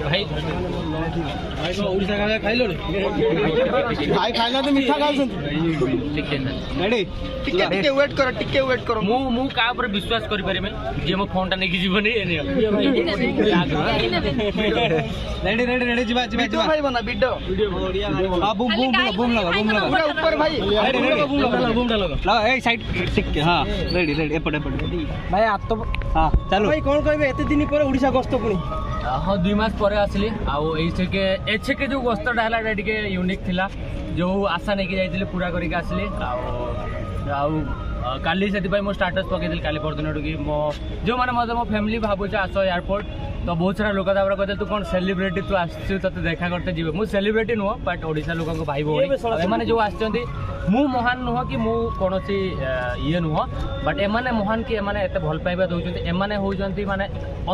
भाई ओडिशा का खाइलो भाई खाइला तो मीठा खाउछन रेडी टिके वेट करो मु का ऊपर विश्वास करि पारिमे जे मो फोन टा नेकी जीवनी एने रेडी जीवा भाई बना वीडियो हां बूम लगा पूरा ऊपर भाई बूम लगा ए साइड टिके हां रेडी एपटे भाई आ तो हां चलो भाई कोन कहबे एते दिन पर ओडिशा गस्त पुनी हाँ 2 मास पर आसली आछे जो गस्तटा है टे यूनिक थिला जो आशा नहीं जाइए पूरा करके आसली काली से मो स्टाटस पकई काली परदिन कि मो जो मैंने मतलब मो फैमिली भावुच आस एयरपोर्ट तो बहुत सारा लोक कहते तू कौन सेलिब्रिटी तू आसते देखा करते जी मुझे सेलिब्रिटी नुह बट ओडिशा लोक भाई भाई मैंने जो आसती मु महान नुह कि मु कौन ये नुह बट एमाने महान कि एमाने एते भल पाइबा दउछन एमाने होउछन माने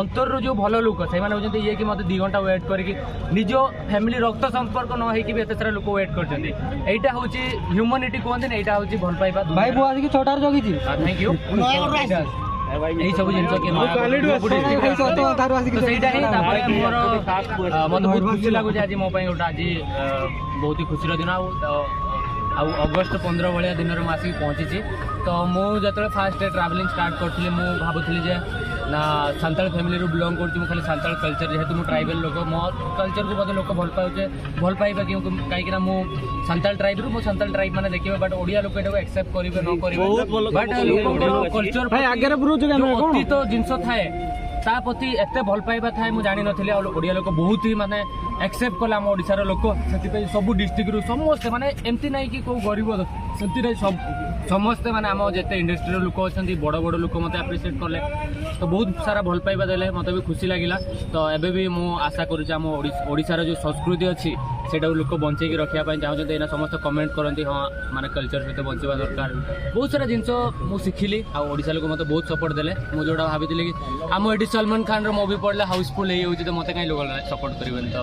अंतर जो भल लोक से माने होउछन ये कि मते 2 घंटा वेट करके निजो फैमिली रक्त संपर्क न होई कि एते सारा लोक वेट करछन एटा होउची ह्यूमैनिटी कोहन एटा होउची भल पाइबा भाई बो आज की 6टा जगी छी थैंक यू यही सब जिन मत बहुत खुशी लगुच आज मो गोटे आज बहुत ही खुशी दिन अगस्ट 15 भाया दिन में आसिक पहुँची तो मुझे फास्ट ट्रावेलिंग स्टार्ट करी भावुली जे ना सांताल फैमिली बिलंग कर खाली सांताल कल्चर जेहेतु मुझे ट्राइबल लोक मो कल्चर को मतलब लोक भल पाऊे भल पाइबा क्यों कहीं मु सांताल ट्राइब रु सांताल ट्राइब मैंने देखिए बट ओडिया लोक एक्सेप्ट करेंगे न करेंगे बट कल्चर अतीत जिनस थाए ता प्रति एत भल पाइबा थाए मुझे जानी नी ओडिया लोक बहुत ही माने एक्सेप्ट कला आम ओडिशार लोक से सब डिस्ट्रिक्ट रु समस्ते माने एमती ना कि कौ गरीब सेमती ना सब समस्ते माने आम जिते इंडस्ट्री लोक अच्छा बड़ बड़ लोक मत एप्रिशिएट कले तो बहुत सारा भल पाइबा देले मत भी खुशी लगिला तो एबे भी मु आशा करूँ आम ओडिशार जो संस्कृति अच्छी सेटा लोक बंचेकी रखापी चाहते हैं समस्त कमेंट करती हाँ माने कल्चर सहित बंचवा दरकार बहुत सारा जिनस मुझे शिखिली आशा लोक मत बहुत सपोर्ट देले मुझे जोटा भावी कि आम ये सलमान खान मूवी पड़े हाउसफुल हो तो मत कहीं लोक सपोर्ट करेंगे तो